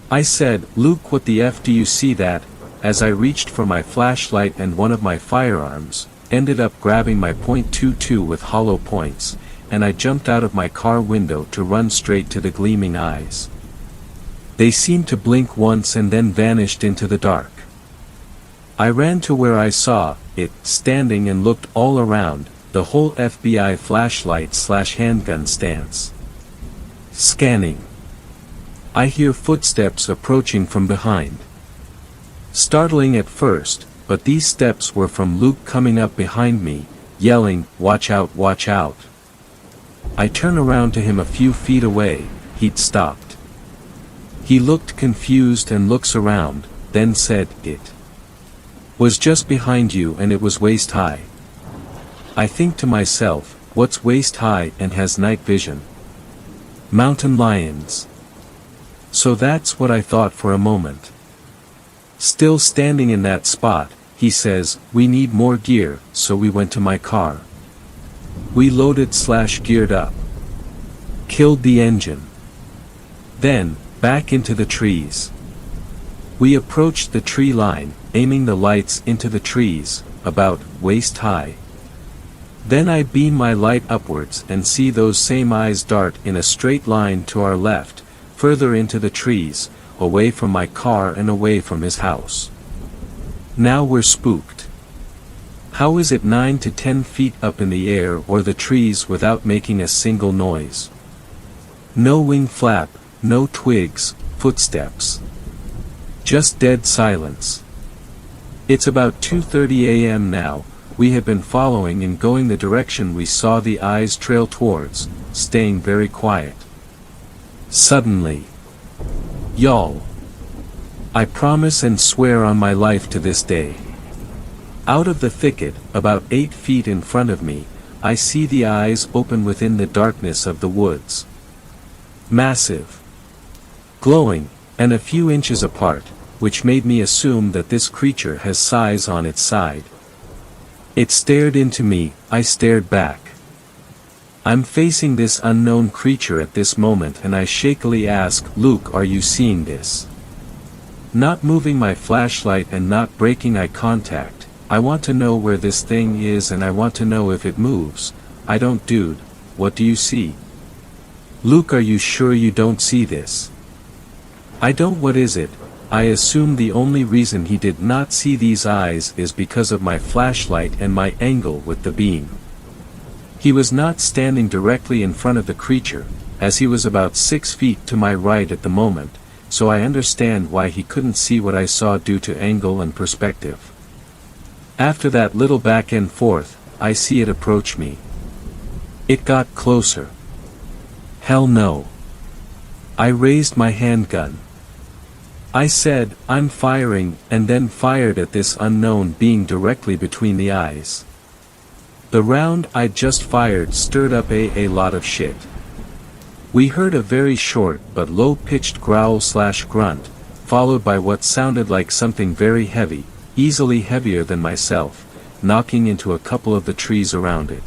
I said, "Luke, what the F do you see that?" as I reached for my flashlight and one of my firearms, ended up grabbing my .22 with hollow points, and I jumped out of my car window to run straight to the gleaming eyes. They seemed to blink once and then vanished into the dark. I ran to where I saw it standing and looked all around, the whole FBI flashlight/handgun stance. Scanning. I hear footsteps approaching from behind. Startling at first, but these steps were from Luke coming up behind me, yelling, "Watch out, watch out." I turn around to him a few feet away. He'd stopped. He looked confused and looks around, then said, "It was just behind you and it was waist high." I think to myself, what's waist high and has night vision? Mountain lions. So that's what I thought for a moment. Still standing in that spot, he says, "We need more gear," so we went to my car. We loaded/geared up. Killed the engine. Then, back into the trees. We approached the tree line, aiming the lights into the trees, about waist high. Then I beam my light upwards and see those same eyes dart in a straight line to our left, further into the trees, away from my car and away from his house. Now we're spooked. How is it 9 to 10 feet up in the air or the trees without making a single noise? No wing flap, no twigs, footsteps. Just dead silence. It's about 2:30 a.m. now. We have been following and going the direction we saw the eyes trail towards, staying very quiet. Suddenly. Y'all. I promise and swear on my life to this day. Out of the thicket, about 8 feet in front of me, I see the eyes open within the darkness of the woods. Massive. Glowing, and a few inches apart, which made me assume that this creature has size on its side. It stared into me, I stared back. I'm facing this unknown creature at this moment and I shakily ask, "Luke, are you seeing this?" Not moving my flashlight and not breaking eye contact, I want to know where this thing is and I want to know if it moves. I don't, dude, what do you see? Luke, are you sure you don't see this? I don't. What is it? I assume the only reason he did not see these eyes is because of my flashlight and my angle with the beam. He was not standing directly in front of the creature, as he was about 6 feet to my right at the moment, so I understand why he couldn't see what I saw due to angle and perspective. After that little back and forth, I see it approach me. It got closer. Hell no. I raised my handgun. I said, "I'm firing," and then fired at this unknown being directly between the eyes. The round I'd just fired stirred up a lot of shit. We heard a very short but low-pitched growl/grunt, followed by what sounded like something very heavy, easily heavier than myself, knocking into a couple of the trees around it.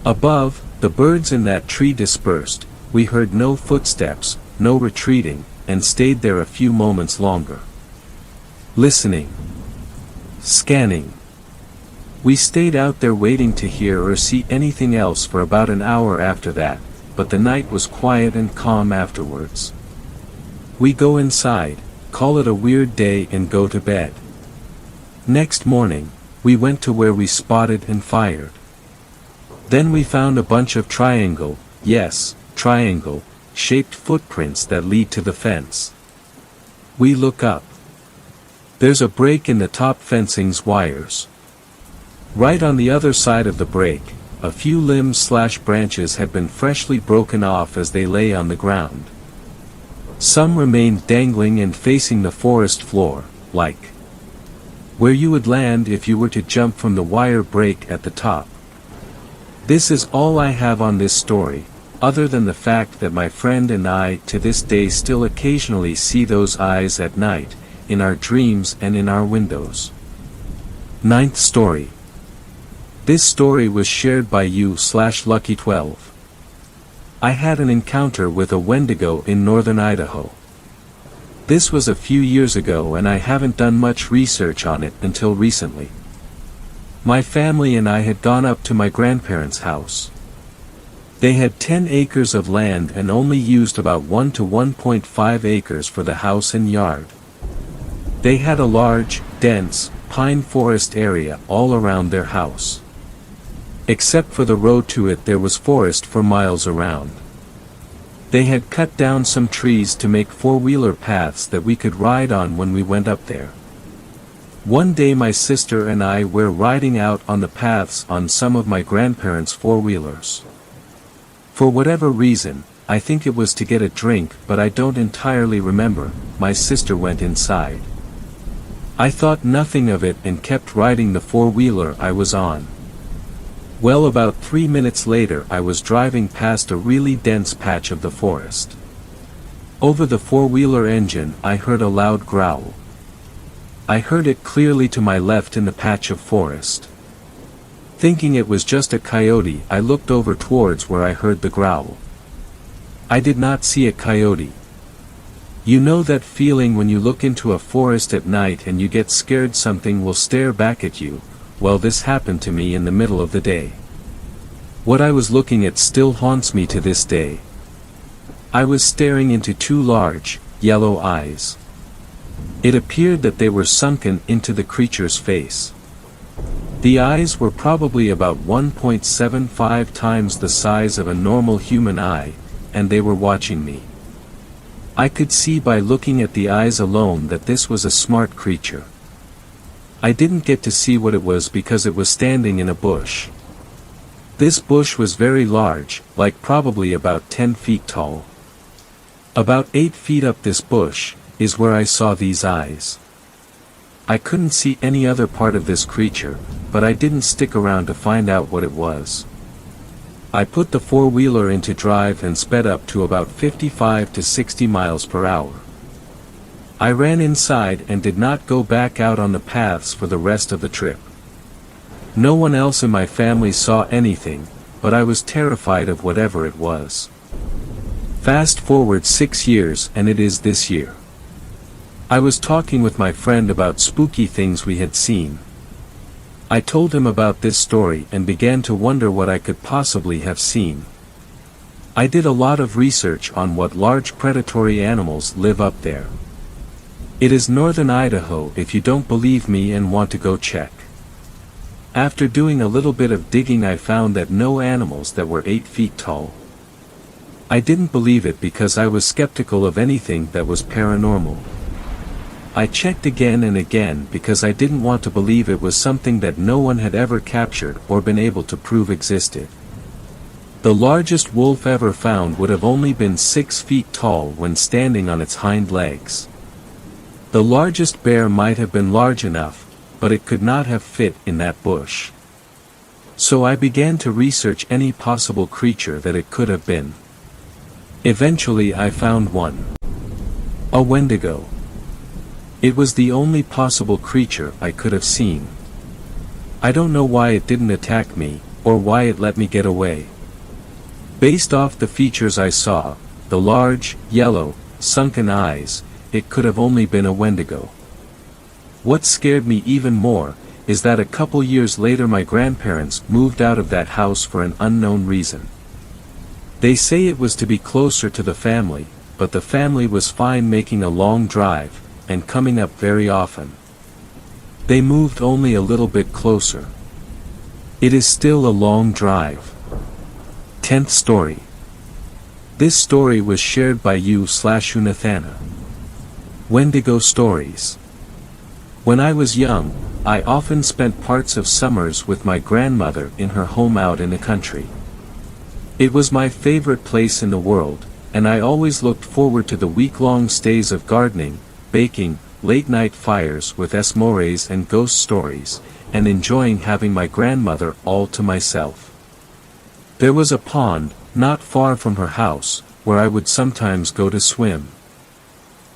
Above, the birds in that tree dispersed, we heard no footsteps, no retreating, and stayed there a few moments longer. Listening. Scanning. We stayed out there waiting to hear or see anything else for about an hour after that, but the night was quiet and calm afterwards. We go inside, call it a weird day and go to bed. Next morning, we went to where we spotted and fired. Then we found a bunch of triangle, shaped footprints that lead to the fence. We look up. There's a break in the top fencing's wires. Right on the other side of the break, a few limbs/branches had been freshly broken off as they lay on the ground. Some remained dangling and facing the forest floor, like where you would land if you were to jump from the wire break at the top. This is all I have on this story, other than the fact that my friend and I to this day still occasionally see those eyes at night, in our dreams and in our windows. Ninth story. This story was shared by you/Lucky12. I had an encounter with a Wendigo in northern Idaho. This was a few years ago and I haven't done much research on it until recently. My family and I had gone up to my grandparents' house. They had 10 acres of land and only used about 1 to 1.5 acres for the house and yard. They had a large, dense, pine forest area all around their house. Except for the road to it, there was forest for miles around. They had cut down some trees to make four-wheeler paths that we could ride on when we went up there. One day my sister and I were riding out on the paths on some of my grandparents' four-wheelers. For whatever reason, I think it was to get a drink but I don't entirely remember, my sister went inside. I thought nothing of it and kept riding the four-wheeler I was on. Well, about 3 minutes later I was driving past a really dense patch of the forest. Over the four-wheeler engine I heard a loud growl. I heard it clearly to my left in the patch of forest. Thinking it was just a coyote, I looked over towards where I heard the growl. I did not see a coyote. You know that feeling when you look into a forest at night and you get scared something will stare back at you? Well, this happened to me in the middle of the day. What I was looking at still haunts me to this day. I was staring into two large, yellow eyes. It appeared that they were sunken into the creature's face. The eyes were probably about 1.75 times the size of a normal human eye, and they were watching me. I could see by looking at the eyes alone that this was a smart creature. I didn't get to see what it was because it was standing in a bush. This bush was very large, like probably about 10 feet tall. About 8 feet up this bush is where I saw these eyes. I couldn't see any other part of this creature, but I didn't stick around to find out what it was. I put the four-wheeler into drive and sped up to about 55 to 60 miles per hour. I ran inside and did not go back out on the paths for the rest of the trip. No one else in my family saw anything, but I was terrified of whatever it was. Fast forward 6 years and it is this year. I was talking with my friend about spooky things we had seen. I told him about this story and began to wonder what I could possibly have seen. I did a lot of research on what large predatory animals live up there. It is northern Idaho if you don't believe me and want to go check. After doing a little bit of digging I found that no animals that were 8 feet tall. I didn't believe it because I was skeptical of anything that was paranormal. I checked again and again because I didn't want to believe it was something that no one had ever captured or been able to prove existed. The largest wolf ever found would have only been 6 feet tall when standing on its hind legs. The largest bear might have been large enough, but it could not have fit in that bush. So I began to research any possible creature that it could have been. Eventually I found one. A Wendigo. It was the only possible creature I could have seen. I don't know why it didn't attack me, or why it let me get away. Based off the features I saw, the large, yellow, sunken eyes, it could have only been a Wendigo. What scared me even more, is that a couple years later my grandparents moved out of that house for an unknown reason. They say it was to be closer to the family, but the family was fine making a long drive, and coming up very often. They moved only a little bit closer. It is still a long drive. 10th story. This story was shared by you/Unathana. Wendigo stories. When I was young, I often spent parts of summers with my grandmother in her home out in the country. It was my favorite place in the world, and I always looked forward to the week-long stays of gardening, baking, late-night fires with s'mores and ghost stories, and enjoying having my grandmother all to myself. There was a pond, not far from her house, where I would sometimes go to swim.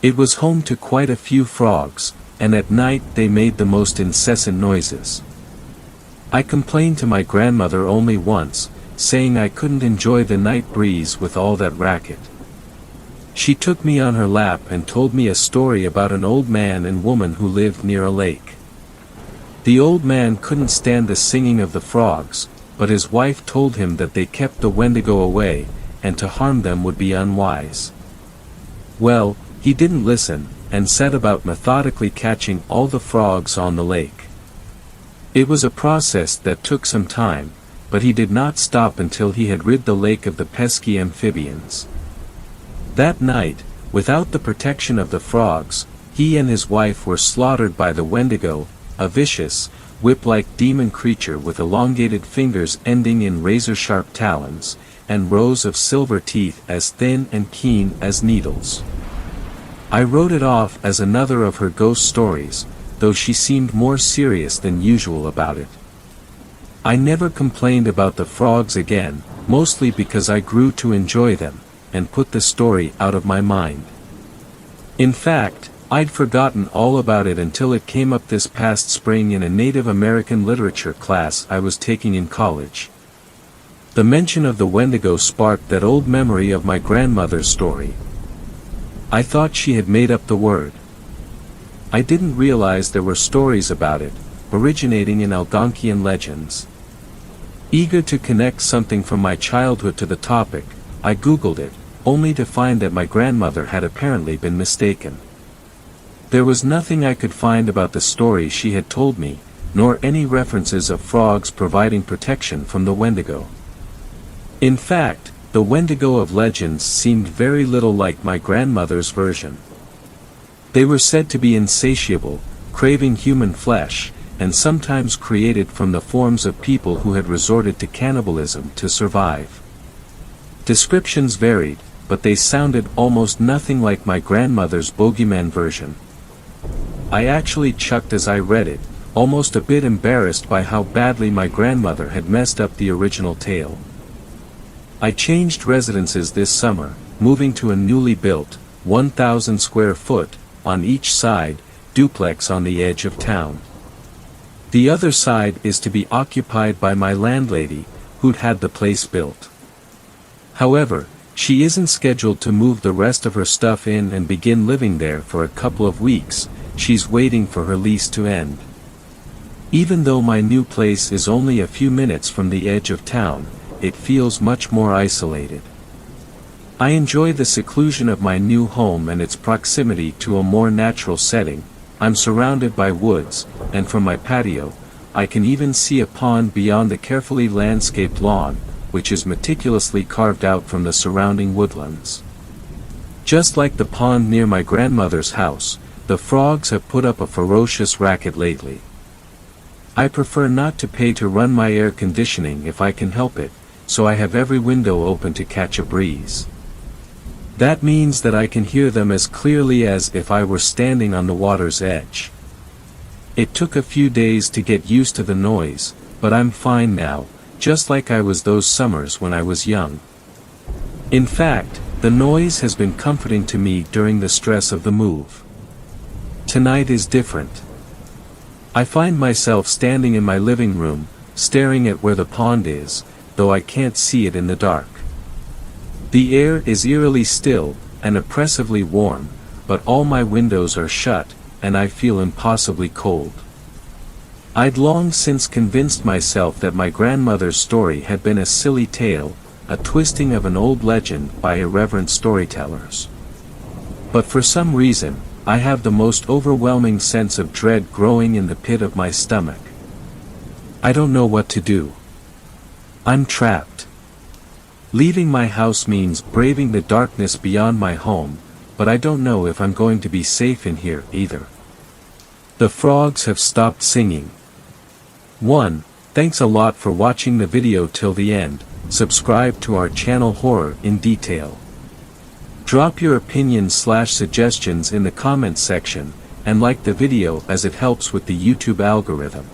It was home to quite a few frogs, and at night they made the most incessant noises. I complained to my grandmother only once, saying I couldn't enjoy the night breeze with all that racket. She took me on her lap and told me a story about an old man and woman who lived near a lake. The old man couldn't stand the singing of the frogs, but his wife told him that they kept the Wendigo away, and to harm them would be unwise. Well, he didn't listen, and set about methodically catching all the frogs on the lake. It was a process that took some time, but he did not stop until he had rid the lake of the pesky amphibians. That night, without the protection of the frogs, he and his wife were slaughtered by the Wendigo, a vicious, whip-like demon creature with elongated fingers ending in razor-sharp talons, and rows of silver teeth as thin and keen as needles. I wrote it off as another of her ghost stories, though she seemed more serious than usual about it. I never complained about the frogs again, mostly because I grew to enjoy them, and put the story out of my mind. In fact, I'd forgotten all about it until it came up this past spring in a Native American literature class I was taking in college. The mention of the Wendigo sparked that old memory of my grandmother's story. I thought she had made up the word. I didn't realize there were stories about it, originating in Algonquian legends. Eager to connect something from my childhood to the topic, I googled it, only to find that my grandmother had apparently been mistaken. There was nothing I could find about the story she had told me, nor any references of frogs providing protection from the Wendigo. In fact, the Wendigo of legends seemed very little like my grandmother's version. They were said to be insatiable, craving human flesh, and sometimes created from the forms of people who had resorted to cannibalism to survive. Descriptions varied, but they sounded almost nothing like my grandmother's bogeyman version. I actually chuckled as I read it, almost a bit embarrassed by how badly my grandmother had messed up the original tale. I changed residences this summer, moving to a newly built, 1,000 square foot, on each side, duplex on the edge of town. The other side is to be occupied by my landlady, who'd had the place built. However, she isn't scheduled to move the rest of her stuff in and begin living there for a couple of weeks. She's waiting for her lease to end. Even though my new place is only a few minutes from the edge of town, it feels much more isolated. I enjoy the seclusion of my new home and its proximity to a more natural setting. I'm surrounded by woods, and from my patio, I can even see a pond beyond the carefully landscaped lawn, which is meticulously carved out from the surrounding woodlands. Just like the pond near my grandmother's house, the frogs have put up a ferocious racket lately. I prefer not to pay to run my air conditioning if I can help it, so I have every window open to catch a breeze. That means that I can hear them as clearly as if I were standing on the water's edge. It took a few days to get used to the noise, but I'm fine now, just like I was those summers when I was young. In fact, the noise has been comforting to me during the stress of the move. Tonight is different. I find myself standing in my living room, staring at where the pond is, though I can't see it in the dark. The air is eerily still, and oppressively warm, but all my windows are shut, and I feel impossibly cold. I'd long since convinced myself that my grandmother's story had been a silly tale, a twisting of an old legend by irreverent storytellers. But for some reason, I have the most overwhelming sense of dread growing in the pit of my stomach. I don't know what to do. I'm trapped. Leaving my house means braving the darkness beyond my home, but I don't know if I'm going to be safe in here either. The frogs have stopped singing. 1. Thanks a lot for watching the video till the end. Subscribe to our channel Horror in Detail. Drop your opinions/suggestions in the comments section, and like the video as it helps with the YouTube algorithm.